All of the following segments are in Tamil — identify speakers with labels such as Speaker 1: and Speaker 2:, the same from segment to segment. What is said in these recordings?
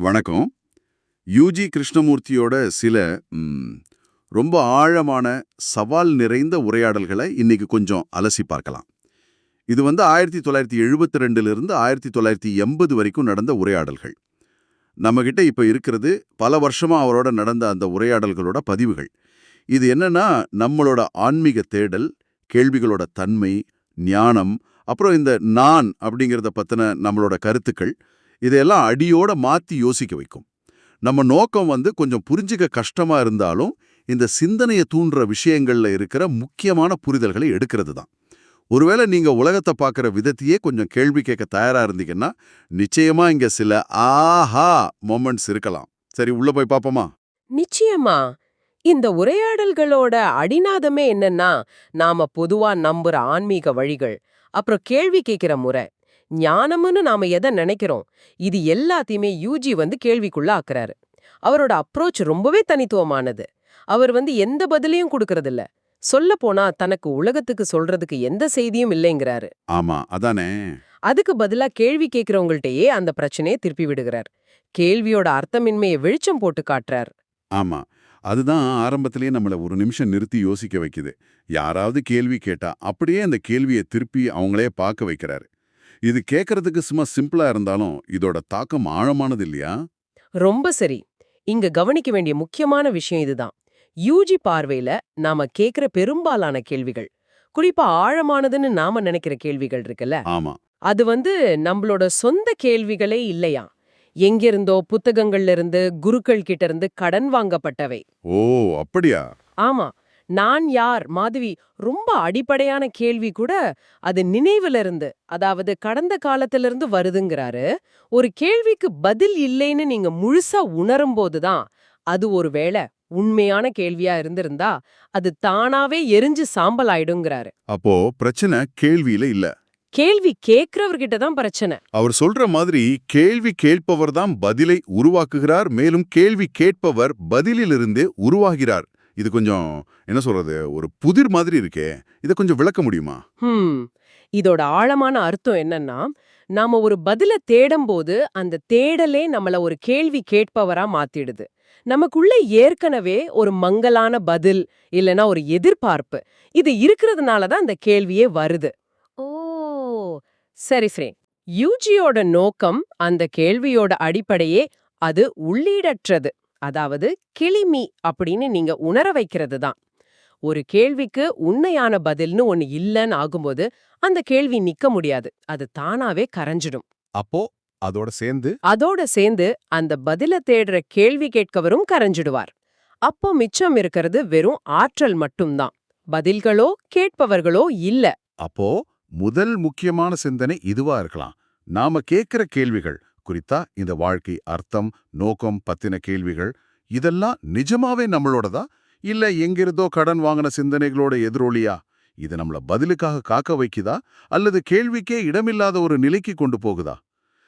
Speaker 1: வணக்கம். யூஜி கிருஷ்ணமூர்த்தியோட சில ரொம்ப ஆழமான சவால் நிறைந்த உரையாடல்களை இன்னைக்கு கொஞ்சம் அலசி பார்க்கலாம். இது 1972லிருந்து 1980 வரைக்கும் நடந்த உரையாடல்கள். நம்மகிட்ட இப்ப இருக்கிறது பல வருஷமா அவரோட நடந்த அந்த உரையாடல்களோட பதிவுகள். இது என்னன்னா, நம்மளோட ஆன்மீக தேடல், கேள்விகளோட தன்மை, ஞானம், அப்புறம் இந்த நான் அப்படிங்கிறத பத்தின நம்மளோட கருத்துக்கள், இதையெல்லாம் அடியோட மாத்தி யோசிக்க வைக்கும். நம்ம நோக்கம் கொஞ்சம் புரிஞ்சுக்க கஷ்டமா இருந்தாலும், இந்த சிந்தனையை தூண்டுற விஷயங்கள்ல இருக்கிற முக்கியமான புரிதல்களை எடுக்கிறது தான். ஒருவேளை நீங்க உலகத்தை பார்க்குற விதத்தையே கொஞ்சம் கேள்வி கேட்க தயாரா இருந்தீங்கன்னா, நிச்சயமா இங்க சில ஆஹா மொமெண்ட்ஸ் இருக்கலாம். சரி, உள்ள போய் பார்ப்போமா?
Speaker 2: நிச்சயமா. இந்த உரையாடல்களோட அடிநாதமே என்னன்னா, நாம பொதுவா நம்புற ஆன்மீக வழிகள், அப்புறம் கேள்வி கேட்கிற முறை, ஞானம்னு நாம எதை நினைக்கிறோம், இது எல்லாத்தையுமே யூஜி கேள்விக்குள்ள ஆக்குறாரு. அவரோட அப்ரோச் ரொம்பவே தனித்துவமானது. அவர் எந்த பதிலையும் கொடுக்கறதில்ல. சொல்ல போனா தனக்கு உலகத்துக்கு சொல்றதுக்கு எந்த செய்தியும் இல்லைங்கிறாரு.
Speaker 1: ஆமா, அதானே.
Speaker 2: அதுக்கு பதிலா கேள்வி கேட்கிறவங்கள்ட்டயே அந்த பிரச்சனையை திருப்பி விடுகிறார். கேள்வியோட அர்த்தமின்மையை வெளிச்சம் போட்டு காட்டுறார்.
Speaker 1: ஆமா. அதுதான் ஆரம்பத்திலேயே நம்மள ஒரு நிமிஷம் நிறுத்தி யோசிக்க வைக்குது. யாராவது கேள்வி கேட்டா அப்படியே அந்த கேள்வியை திருப்பி அவங்களே பார்க்க வைக்கிறாரு. இது கேட்கறதுக்கு சும்மா சிம்பிளா இருந்தாலும் இதோட தாக்கம் ஆழமானது இல்லையா?
Speaker 2: ரொம்ப சரி. இங்க கவனிக்க வேண்டிய முக்கியமான விஷயம் இதுதான். யூஜி பார்வையில நாம கேக்குற பெரும்பாலான கேள்விகள், குறிப்பா ஆழமானதுன்னு நாம நினைக்கிற கேள்விகள் இருக்குல்ல,
Speaker 1: ஆமா.
Speaker 2: அது நம்மளோட சொந்த கேள்விகளே இல்லையா. எங்கிருந்தோ புத்தகங்கள்ல இருந்து, குருக்கள் கிட்ட இருந்து கடன் வாங்கப்பட்டவை.
Speaker 1: ஓ, அப்படியா?
Speaker 2: ஆமா. நான் யார் மாதிரி ரொம்ப அடிப்படையான கேள்வி கூட அது நினைவுல இருந்து, அதாவது கடந்த காலத்துல இருந்து வருதுங்கிறாரு. ஒரு கேள்விக்கு பதில் இல்லைன்னு நீங்க முழுசா உணரும்போது தான் அது ஒருவேளை உண்மையான கேள்வியா இருந்திருந்தா அது தானாவே எரிஞ்சு சாம்பல் ஆயிடுங்கிறாரு.
Speaker 1: அப்போ பிரச்சனை கேள்வியில இல்ல.
Speaker 2: கேள்வி கேட்கிறவர்கிட்ட தான் பிரச்சனை.
Speaker 1: அவர் சொல்ற மாதிரி கேள்வி கேட்பவர் தான் பதிலை உருவாக்குகிறார், மேலும் கேள்வி கேட்பவர் பதிலிலிருந்தே உருவாகிறார். இது கொஞ்சம் என்ன சொல்றது, ஒரு புதிர் மாதிரி இருக்கே. இதை கொஞ்சம் விளக்க முடியுமா?
Speaker 2: இதோட ஆழமான அர்த்தம் என்னன்னா, நாம ஒரு பதில தேடும் போது அந்த தேடலே நம்மள ஒரு கேள்வி கேட்பவரா மாத்திடுது. நமக்குள்ள ஏற்கனவே ஒரு மங்கலான பதில் இல்லனா ஒரு எதிர்பார்ப்பு இது இருக்கிறதுனால தான் அந்த கேள்வியே வருது. ஓ, சரி சரி. யூஜியோட நோக்கம் அந்த கேள்வியோட அடிப்படையே அது உள்ளீடற்றது, அதாவது கிளிமி அப்படின்னு நீங்க உணர வைக்கிறது தான். ஒரு கேள்விக்கு உண்மையான பதில்னு ஒண்ணு இல்லன்னு ஆகும்போது அந்த கேள்வி நிக்க முடியாது, அது தானாவே கரைஞ்சிடும்.
Speaker 1: அப்போ அதோட
Speaker 2: சேர்ந்து அந்த பதில தேடுற கேள்வி கேட்கவரும் கரைஞ்சிடுவார். அப்போ மிச்சம் இருக்கிறது வெறும் ஆற்றல் மட்டும்தான், பதில்களோ கேட்பவர்களோ இல்ல.
Speaker 1: அப்போ முதல் முக்கியமான சிந்தனை இதுவா இருக்கலாம். நாம கேட்கிற கேள்விகள் குறித்தா இந்த வாழ்க்கை அர்த்தம், நோக்கம் பத்தின கேள்விகள், இதெல்லாம் நிஜமாவே நம்மளோடதா இல்ல எங்கிருந்தோ கடன் வாங்கின சிந்தனைகளோட எதிரொலியா? இது நம்மள பதிலுக்காக காக்க வைக்குதா அல்லது கேள்விக்கே இடமில்லாத ஒரு நிலைக்கு கொண்டு போகுதா?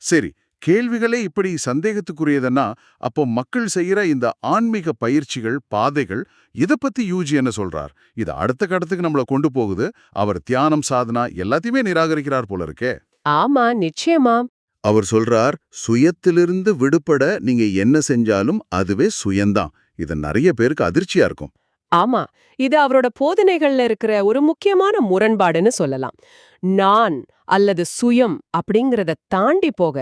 Speaker 1: சரி, கேள்விகளே இப்படி சந்தேகத்துக்குரியதுன்னா அப்போ மக்கள் செய்யற இந்த ஆன்மீக பயிற்சிகள், பாதைகள், இத பத்தி யூஜி என்ன சொல்றார்? இது அடுத்த கட்டத்துக்கு நம்மள கொண்டு போகுது. அவர் தியானம், சாதனா எல்லாத்தையுமே நிராகரிக்கிறார் போல இருக்கே.
Speaker 2: ஆமா, நிச்சயமா.
Speaker 1: அவர் சொல்றார், சுயத்திலிருந்து விடுபட நீங்க என்ன செஞ்சாலும் அதுவே சுயம்தான். இது நிறைய பேருக்கு அதிர்ச்சியா இருக்கும்.
Speaker 2: ஆமா, இது அவரோட போதனைகள்ல இருக்கிற ஒரு முக்கியமான முரண்பாடுன்னு சொல்லலாம். நான் அல்லது சுயம் அப்படிங்கறத தாண்டி போக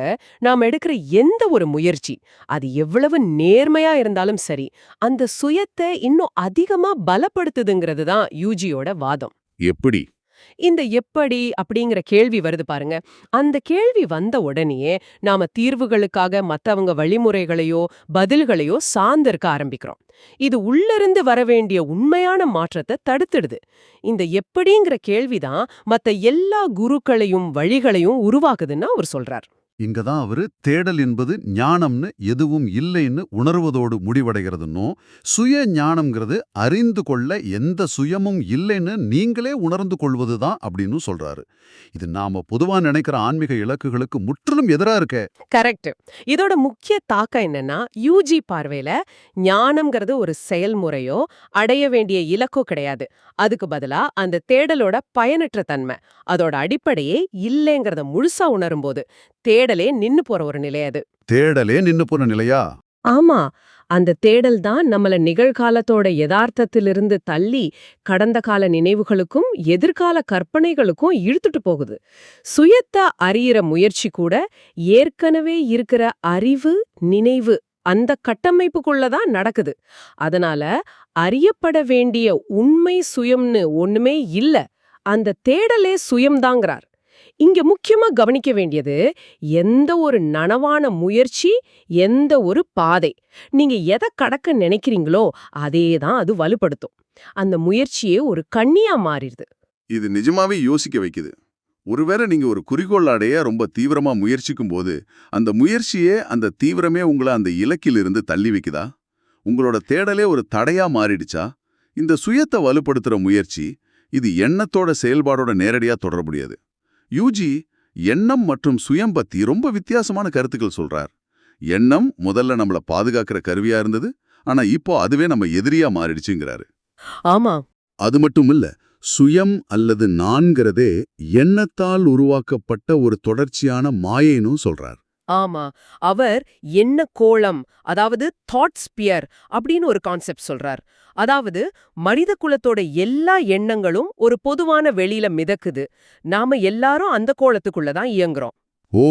Speaker 2: நாம் எடுக்கிற எந்த ஒரு முயற்சி, அது எவ்வளவு நேர்மையா இருந்தாலும் சரி, அந்த சுயத்தை இன்னும் அதிகமா பலப்படுத்துதுங்கிறது தான் யூஜியோட வாதம்.
Speaker 1: எப்படி?
Speaker 2: இந்த எப்படி அப்படிங்கிற கேள்வி வருது பாருங்க. அந்த கேள்வி வந்த உடனேயே நாம தீர்வுகளுக்காக மத்தவங்க வழிமுறைகளையோ பதில்களையோ சார்ந்திருக்க ஆரம்பிக்கிறோம். இது உள்ளிருந்து வர வேண்டிய உண்மையான மாற்றத்தை தடுத்துடுது. இந்த எப்படிங்கிற கேள்விதான் மத்த எல்லா குருக்களையும் வழிகளையும் உருவாக்குதுன்னு அவர் சொல்றார்.
Speaker 1: இங்கதான் அவரு தேடல் என்பது ஞானம்னு எதுவும் இல்லைன்னு உணர்வதோடு முடிவடைகிறதுன்னும், சுய ஞானம்ங்கிறது அறிந்து கொள்ள எந்த சுயமும் இல்லைன்னு நீங்களே உணர்ந்து கொள்வதுதான் அப்படின்னு சொல்றாரு. இது நாம பொதுவா நினைக்கிற ஆன்மீக இலக்குகளுக்கு முற்றிலும் எதிரா இருக்க.
Speaker 2: கரெக்ட். இதோட முக்கிய தாக்கம் என்னன்னா, யூஜி பார்வையில ஞானம்ங்கிறது ஒரு செயல்முறையோ அடைய வேண்டிய இலக்கோ கிடையாது. அதுக்கு பதிலா அந்த தேடலோட பயனற்ற தன்மை, அதோட அடிப்படையே இல்லைங்கிறத முழுசா உணரும்போது தேடலே நின்னு போற ஒரு நிலை அது.
Speaker 1: தேடலே நின்னு போன நிலையா?
Speaker 2: ஆமா, அந்த தேடல் தான் நம்மள நிகழ்காலத்தோட யதார்த்தத்திலிருந்து தள்ளி கடந்த கால நினைவுகளுக்கும் எதிர்கால கற்பனைகளுக்கும் இழுத்துட்டு போகுது. சுயத்த அறியிற முயற்சி கூட ஏற்கனவே இருக்கிற அறிவு, நினைவு அந்த கட்டமைப்புக்குள்ள தான் நடக்குது. அதனால அறியப்பட வேண்டிய உண்மை சுயம்னு ஒண்ணுமே இல்ல. அந்த தேடலே சுயம்தாங்கிறார். இங்க முக்கியமா கவனிக்க வேண்டியது எந்த ஒரு நனவான முயற்சி, எந்த ஒரு பாதை. நீங்க எதை கடக்க நினைக்கிறீங்களோ அதே தான் அது வலுப்படுத்தும். அந்த முயற்சியே ஒரு கண்ணியா மாறிடுது.
Speaker 1: இது நிஜமாவே யோசிக்க வைக்குது. ஒருவேளை நீங்க ஒரு குறிக்கோள் அடைய ரொம்ப தீவிரமா முயற்சிக்கும் போது, அந்த முயற்சியே, அந்த தீவிரமே உங்களை அந்த இலக்கிலிருந்து தள்ளி வைக்குதா? உங்களோட தேடலே ஒரு தடையா மாறிடுச்சா? இந்த சுயத்தை வலுப்படுத்துற முயற்சி, இது எண்ணத்தோட செயல்பாடோட நேரடியா தொடர்புடையது. யூஜி எண்ணம் மற்றும் சுயம் பத்தி ரொம்ப வித்தியாசமான கருத்துக்கள் சொல்றார். எண்ணம் முதல்ல நம்மள பாதுகாக்கிற கருவியா இருந்தது, ஆனா இப்போ அதுவே நம்ம எதிரியா மாறிடுச்சுங்கிறாரு.
Speaker 2: ஆமா,
Speaker 1: அது மட்டும் இல்ல, சுயம் அல்லது நான்கிறதே எண்ணத்தால் உருவாக்கப்பட்ட ஒரு தொடர்ச்சியான மாயைன்னு சொல்றார்.
Speaker 2: ஆமா. அவர் எண்ண கோளம், அதாவது தாட் ஸ்பியர் அப்படின்னு ஒரு கான்செப்ட் சொல்றார். அதாவது மனித குலத்தோட எல்லா எண்ணங்களும் ஒரு பொதுவான வெளியில மிதக்குது. நாம எல்லாரும் அந்த கோளத்துக்குள்ள தான் இயங்குறோம்.
Speaker 1: ஓ,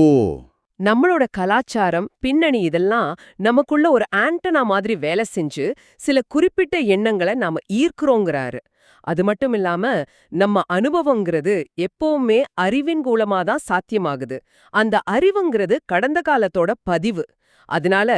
Speaker 2: நம்மளோட கலாச்சாரம், பின்னணி இதெல்லாம் நமக்குள்ள ஒரு ஆண்டனா மாதிரி வேலை செஞ்சு சில குறிப்பிட்ட எண்ணங்களை நாம ஈர்க்கிறோங்கிறாரு. அது மட்டும் இல்லாம நம்ம அனுபவங்கிறது எப்பவுமே அறிவின் மூலமா தான் சாத்தியமாகுது. அந்த அறிவுங்கிறது கடந்த காலத்தோட பதிவு. அதனால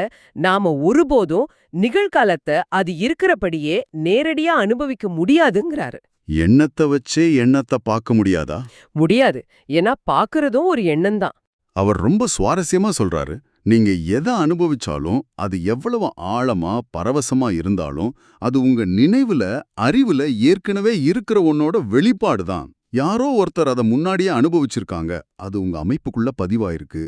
Speaker 2: நாம ஒருபோதும் நிகழ்காலத்தை அது இருக்கிறபடியே நேரடியா அனுபவிக்க முடியாதுங்கிறாரு.
Speaker 1: எண்ணத்தை வச்சே எண்ணத்தை பார்க்க முடியாதா?
Speaker 2: முடியாது. ஏன்னா பாக்குறதும் ஒரு எண்ணம்தான்.
Speaker 1: அவர் ரொம்ப சுவாரஸ்யமா சொல்றாரு. நீங்க எதை அனுபவிச்சாலும், அது எவ்வளவு ஆழமா பரவசமா இருந்தாலும், அது உங்க நினைவுல, அறிவுல ஏற்கனவே இருக்கிற ஒன்னோட வெளிப்பாடு தான். யாரோ ஒருத்தர் அதை முன்னாடியே அனுபவிச்சிருக்காங்க, அது உங்க அமைப்புக்குள்ள பதிவாயிருக்கு.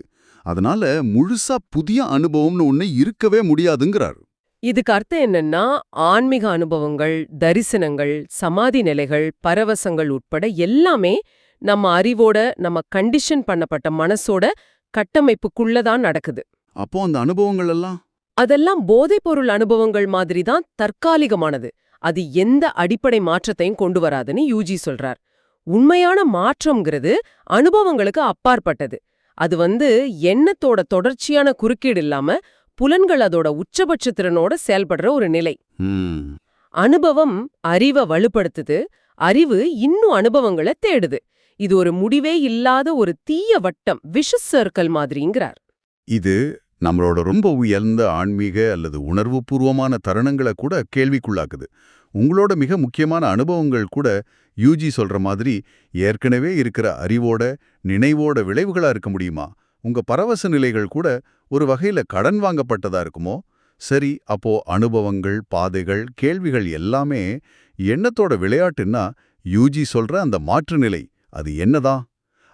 Speaker 1: அதனால முழுசா புதிய அனுபவம்னு ஒண்ணு இருக்கவே முடியாதுங்கிறார்.
Speaker 2: இதுக்கு அர்த்தம் என்னன்னா, ஆன்மீக அனுபவங்கள், தரிசனங்கள், சமாதி நிலைகள், பரவசங்கள் உட்பட எல்லாமே நம்ம அறிவோட, நம்ம கண்டிஷன் பண்ணப்பட்ட மனசோட கட்டமைப்புக்குள்ளதான் நடக்குது.
Speaker 1: அப்போ அந்த அனுபவங்கள் எல்லாம்
Speaker 2: அதெல்லாம் போதைப்பொருள் அனுபவங்கள் மாதிரி தான் தற்காலிகமானது. அது எந்த அடிப்படை மாற்றத்தையும் கொண்டு வராதுன்னு யூஜி சொல்றார். உண்மையான மாற்றம்ங்கிறது அனுபவங்களுக்கு அப்பாற்பட்டது. அது எண்ணத்தோட தொடர்ச்சியான குறுக்கீடு இல்லாம புலன்கள் அதோட உச்சபட்ச திறனோட செயல்படுற ஒரு நிலை. அனுபவம் அறிவை வலுப்படுத்துது, அறிவு இன்னும் அனுபவங்களை தேடுது. இது ஒரு முடிவே இல்லாத ஒரு தீய வட்டம், விஷஸ் சர்க்கிள் மாதிரிங்கிறார்.
Speaker 1: இது நம்மளோட ரொம்ப உயர்ந்த ஆன்மீக அல்லது உணர்வுபூர்வமான தருணங்களை கூட கேள்விக்குள்ளாக்குது. உங்களோட மிக முக்கியமான அனுபவங்கள் கூட யூஜி சொல்ற மாதிரி ஏற்கனவே இருக்கிற அறிவோட, நினைவோட விளைவுகளா இருக்க முடியுமா? உங்க பரவச நிலைகள் கூட ஒரு வகையில கடன் வாங்கப்பட்டதா இருக்குமோ? சரி, அப்போ அனுபவங்கள், பாதைகள், கேள்விகள் எல்லாமே எண்ணத்தோட விளையாட்டுன்னா, யூஜி சொல்ற அந்த மாற்று நிலை அது என்னதான்?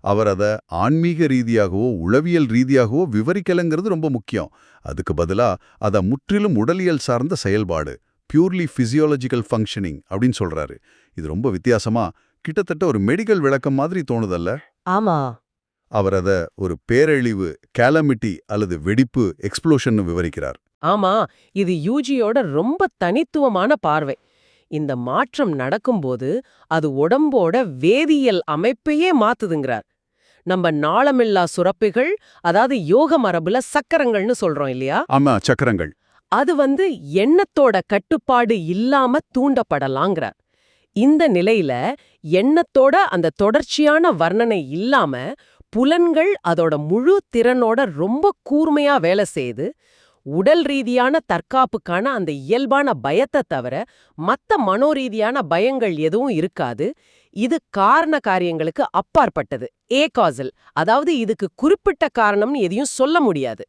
Speaker 1: அவர் அதை ஆன்மீக ரீதியாகவோ உளவியல் ரீதியாகவோ விவரிக்கலைங்கிறது ரொம்ப முக்கியம். அதுக்கு பதிலா அதை முற்றிலும் உடலியல் சார்ந்த செயல்பாடு, பியூர்லி பிசியாலஜிக்கல் ஃபங்க்ஷனிங் அப்படின்னு சொல்றாரு. இது ரொம்ப வித்தியாசமா, கிட்டத்தட்ட ஒரு மெடிக்கல் விளக்கம் மாதிரி தோணுதல்ல?
Speaker 2: ஆமா.
Speaker 1: அவர் அதை ஒரு பேரழிவு, கேலமிட்டி அல்லது வெடிப்பு, எக்ஸ்ப்ளோஷன் விவரிக்கிறார்.
Speaker 2: ஆமா, இது யூஜியோட ரொம்ப தனித்துவமான பார்வை. இந்த மாற்றம் நடக்கும்போது அது உடம்போட வேதியியல் அமைப்பையே மாத்துதுங்கிறார். நம்ம நாளமில்லா சுரப்பிகள், அதாவது யோக மரபுல சக்கரங்கள்னு சொல்றோம் இல்லையா?
Speaker 1: ஆமா, சக்கரங்கள்.
Speaker 2: அது எண்ணத்தோட கட்டுப்பாடு இல்லாம தூண்டப்படலாங்கிறார். இந்த நிலையில எண்ணத்தோட அந்த தொடர்ச்சியான வர்ணனை இல்லாம புலன்கள் அதோட முழு திறனோட ரொம்ப கூர்மையா வேலை செய்து உடல் ரீதியான தற்காப்புக்கான அந்த இயல்பான பயத்தை தவிர மத்த மனோரீதியான பயங்கள் எதுவும் இருக்காது. இது காரண காரியங்களுக்கு அப்பாற்பட்டது, ஏகாசல். அதாவது இதுக்கு குறிப்பிட்ட காரணம்னு எதையும் சொல்ல முடியாது.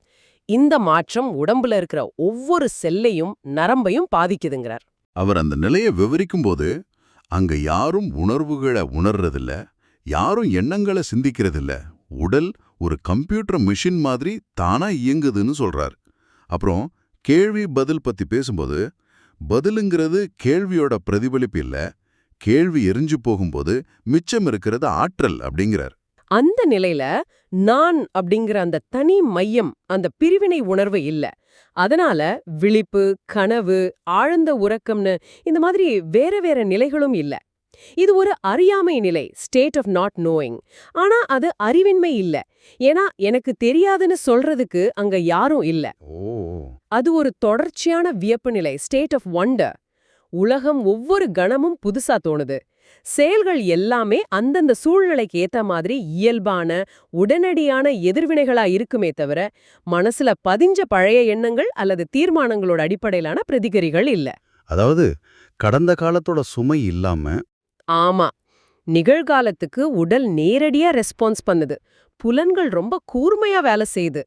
Speaker 2: இந்த மாற்றம் உடம்புல இருக்கிற ஒவ்வொரு செல்லையும் நரம்பையும் பாதிக்குதுங்கிறார்.
Speaker 1: அவர் அந்த நிலையை விவரிக்கும்போது, அங்க யாரும் உணர்வுகளை உணர்றதில்ல, யாரும் எண்ணங்களை சிந்திக்கிறதில்ல, உடல் ஒரு கம்ப்யூட்டர் மிஷின் மாதிரி தானா இயங்குதுன்னு சொல்றார். அப்புறம் கேள்வி பதில் பத்தி பேசும்போது, பதிலுங்கிறது கேள்வியோட பிரதிபலிப்பு இல்ல, கேள்வி எரிஞ்சு போகும்போது மிச்சம் இருக்கிறது ஆற்றல் அப்படிங்கிறார்.
Speaker 2: அந்த நிலையில நான் அப்படிங்கிற அந்த தனி மையம், அந்த பிரிவினை உணர்வு இல்ல. அதனால விழிப்பு, கனவு, ஆழ்ந்த உறக்கம்னு இந்த மாதிரி வேற வேற நிலைகளும் இல்ல. இது ஒரு அறியாமை நிலை, ஸ்டேட் ஆஃப் நாட் நோயிங். ஆனா அது அறிவின்மை இல்ல. ஏன்னா எனக்கு தெரியாதுன்னு சொல்றதுக்கு அங்க யாரும் இல்ல. அது ஒரு தொடர்ச்சியான வியப்பு நிலை, ஸ்டேட் ஆஃப் வண்டர். உலகம் ஒவ்வொரு கணமும் புதுசா தோணுது. செயல்கள் எல்லாமே அந்தந்த சூழ்நிலைக்கு ஏத்த மாதிரி இயல்பான, உடனடியான எதிர்வினைகளா இருக்குமே தவிர, மனசுல பதிஞ்ச பழைய எண்ணங்கள் அல்லது தீர்மானங்களோட அடிப்படையிலான பிரதிகரிகள் இல்ல.
Speaker 1: அதாவது கடந்த காலத்தோட சுமை இல்லாம.
Speaker 2: ஆமா, நிகழ்காலத்துக்கு உடல் நேரடியா ரெஸ்பான்ஸ் பண்ணுது. புலன்கள் ரொம்ப கூர்மையா வேலை செய்யுது.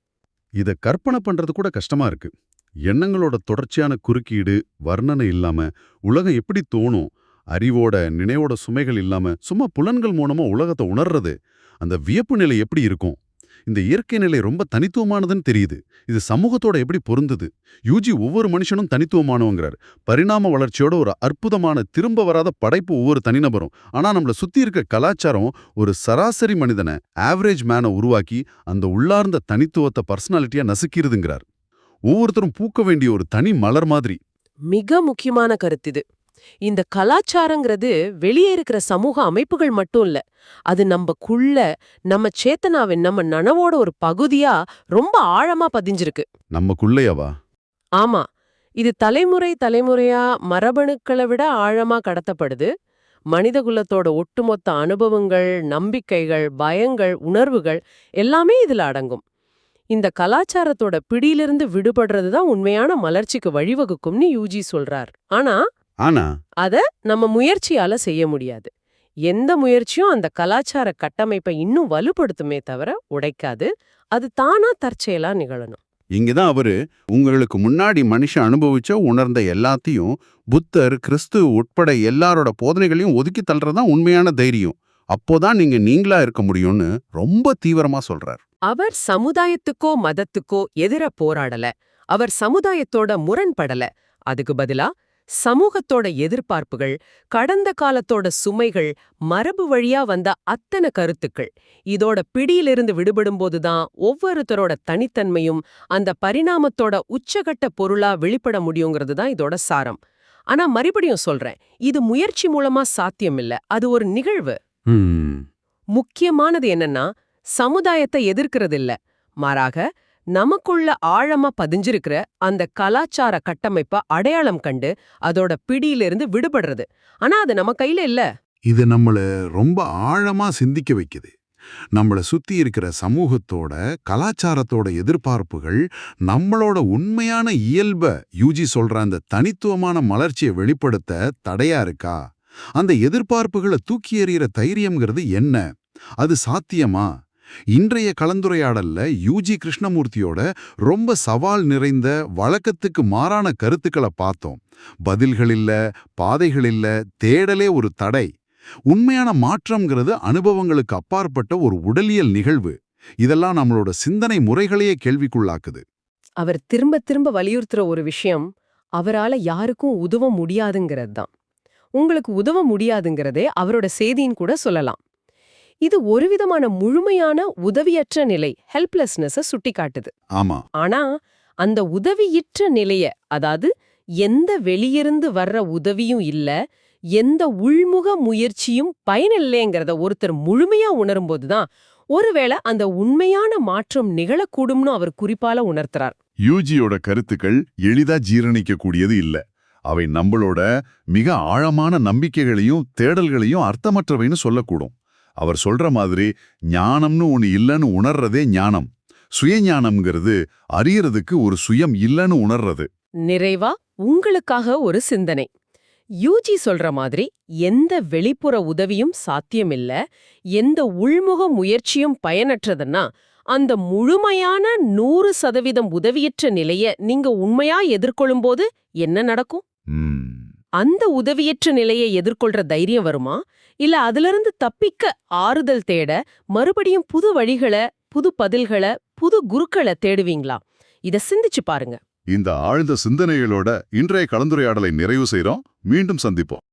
Speaker 1: இத கற்பனை பண்றது கூட கஷ்டமா இருக்கு. எண்ணங்களோட தொடர்ச்சியான குறுக்கீடு, வர்ணனை இல்லாம உலகம் எப்படி தோணும்? அறிவோட, நினைவோட சுமைகள் இல்லாம சும்மா புலன்கள் மூலமா உலகத்தை உணர்றது, அந்த வியப்பு நிலை எப்படி இருக்கும்? இந்த இயற்கை நிலை ரொம்ப தனித்துவமானதுன்னு தெரியுது. இது சமூகத்தோட எப்படி பொருந்துது? யூஜி ஒவ்வொரு மனுஷனும் தனித்துவமானவங்கிறார். பரிணாம வளர்ச்சியோட ஒரு அற்புதமான திரும்ப வராத படைப்பு ஒவ்வொரு தனிநபரும். ஆனா நம்மள சுத்தி இருக்க கலாச்சாரம் ஒரு சராசரி மனிதனை, ஆவரேஜ் மேனை உருவாக்கி அந்த உள்ளார்ந்த தனித்துவத்தை பர்சனாலிட்டியா நசுக்கிறதுங்கிறார். ஒவ்வொருத்தரும் பூக்க வேண்டிய ஒரு தனி மலர் மாதிரி.
Speaker 2: மிக முக்கியமான கருத்து இது. இந்த கலாச்சாரங்கிறது வெளியே இருக்கிற சமூக அமைப்புகள் மட்டும் இல்ல, அது நம்மக்குள்ள, நம்ம சேத்தனாவின், நம்ம நனவோட ஒரு பகுதியா ரொம்ப ஆழமா பதிஞ்சிருக்கு.
Speaker 1: நமக்குள்ளேயவா?
Speaker 2: ஆமா, இது தலைமுறை தலைமுறையா மரபணுக்களை விட ஆழமா கடத்தப்படுது. மனிதகுலத்தோட ஒட்டுமொத்த அனுபவங்கள், நம்பிக்கைகள், பயங்கள், உணர்வுகள் எல்லாமே இதுல அடங்கும். இந்த கலாச்சாரத்தோட பிடியிலிருந்து விடுபடுறது தான் உண்மையான மலர்ச்சிக்கு வழிவகுக்கும்னு யூஜி சொல்றார். ஆனா அத நம்ம முயற்சியால செய்ய முடியாது. எந்த முயற்சியும் அந்த கலாச்சார கட்டமைப்பை இன்னும் வலுப்படுத்துமே தவிர உடைக்காது. அது தானா தற்செயலா நிகழணும்.
Speaker 1: இங்கதான் அவரு உங்களுக்கு முன்னாடி மனுஷன் அனுபவிச்ச உணர்ந்த எல்லாத்தையும் புத்தர், கிறிஸ்து உட்பட எல்லாரோட போதனைகளையும் ஒதுக்கி தள்ளுறதுதான் உண்மையான தைரியம். அப்போதான் நீங்க நீங்களா இருக்க முடியும்னு ரொம்ப தீவிரமா சொல்றார்.
Speaker 2: அவர் சமுதாயத்துக்கோ மதத்துக்கோ எதிர போராடல. அவர் சமுதாயத்தோட முரண்படல. அதுக்கு பதிலா சமூகத்தோட எதிர்பார்ப்புகள், கடந்த காலத்தோட சுமைகள், மரபு வழியா வந்த அத்தனை கருத்துக்கள், இதோட பிடியிலிருந்து விடுபடும்போதுதான் ஒவ்வொருத்தரோட தனித்தன்மையும் அந்த பரிணாமத்தோட உச்சகட்ட பொருளா வெளிப்பட முடியுங்கிறது தான் இதோட சாரம். ஆனா மறுபடியும் சொல்றேன், இது முயற்சி மூலமா சாத்தியம் இல்ல, அது ஒரு நிகழ்வு. முக்கியமானது என்னன்னா, சமுதாயத்தை எதிர்க்கிறது இல்ல, மாறாக நமக்குள்ள ஆழமா பதிஞ்சிருக்கிற அந்த கலாச்சார கட்டமைப்ப அடையாளம் கண்டு அதோட பிடியிலிருந்து விடுபடுறது. ஆனா அது நம்ம கையில இல்ல.
Speaker 1: இது நம்மள ரொம்ப ஆழமா சிந்திக்க வைக்குது. நம்மள சுத்தி இருக்கிற சமூகத்தோட, கலாச்சாரத்தோட எதிர்பார்ப்புகள் நம்மளோட உண்மையான இயல்ப, யூஜி சொல்ற அந்த தனித்துவமான மலர்ச்சியை வெளிப்படுத்த தடையா இருக்கா? அந்த எதிர்பார்ப்புகளை தூக்கி எறிகிற தைரியம்ங்கிறது என்ன? அது சாத்தியமா? இன்றைய கலந்துரையாடல்ல யூஜி கிருஷ்ணமூர்த்தியோட ரொம்ப சவால் நிறைந்த, வழக்கத்துக்கு மாறான கருத்துக்களை பார்த்தோம். பதில்கள் இல்ல, பாதைகள் இல்ல, தேடலே ஒரு தடை. உண்மையான மாற்றம்ங்கிறது அனுபவங்களுக்கு அப்பாற்பட்ட ஒரு உடலியல் நிகழ்வு. இதெல்லாம் நம்மளோட சிந்தனை முறைகளையே கேள்விக்குள்ளாக்குது.
Speaker 2: அவர் திரும்ப திரும்ப வலியுறுத்துற ஒரு விஷயம், அவரால யாருக்கும் உதவ முடியாதுங்கிறது தான். உங்களுக்கு உதவ முடியாதுங்கிறதே அவரோட செய்தின்னு கூட சொல்லலாம். இது ஒருவிதமான முழுமையான உதவியற்ற நிலை, ஹெல்ப்லெஸ்னஸ சுட்டிக்காட்டுது.
Speaker 1: ஆமா.
Speaker 2: ஆனா அந்த உதவியற்ற நிலைய, அதாவது எந்த வெளியிருந்து வர்ற உதவியும் இல்ல, எந்த உள்முக முயற்சியும் பயனில்லைங்கிறத ஒருத்தர் முழுமையா உணரும்போதுதான் ஒருவேளை அந்த உண்மையான மாற்றம் நிகழக்கூடும்னு அவர் குறிப்பால உணர்த்துறார்.
Speaker 3: யூஜியோட கருத்துக்கள் எளிதா ஜீரணிக்க கூடியது இல்ல. அவை நம்மளோட மிக ஆழமான நம்பிக்கைகளையும் தேடல்களையும் அர்த்தமற்றவைன்னு சொல்லக்கூடும். அவர் சொல்ற மாதிரி ஞானம்னு ஒண்ணு இல்லைன்னு உணர்றதே ஞானம். சுயஞானம்ங்கிறது அறியறதுக்கு ஒரு சுயம் இல்லைன்னு உணர்றது.
Speaker 2: நிறைவா உங்களுக்காக ஒரு சிந்தனை. யூஜி சொல்ற மாதிரி எந்த வெளிப்புற உதவியும் சாத்தியமில்ல, எந்த உள்முக முயற்சியும் பயனற்றதுன்னா, அந்த முழுமையான 100% உதவியற்ற நிலைய நீங்க உண்மையா எதிர்கொள்ளும்போது என்ன நடக்கும்? அந்த உதவியற்ற நிலையை எதிர்கொள்ற தைரியம் வருமா? இல்ல அதிலிருந்து தப்பிக்க ஆறுதல் தேட மறுபடியும் புது வழிகளை, புது பதில்களை, புது குருக்களை தேடுவீங்களா? இத சிந்திச்சு பாருங்க.
Speaker 3: இந்த ஆழ்ந்த சிந்தனைகளோட இன்றைய கலந்துரையாடலை நிறைவு செய்றோம். மீண்டும் சந்திப்போம்.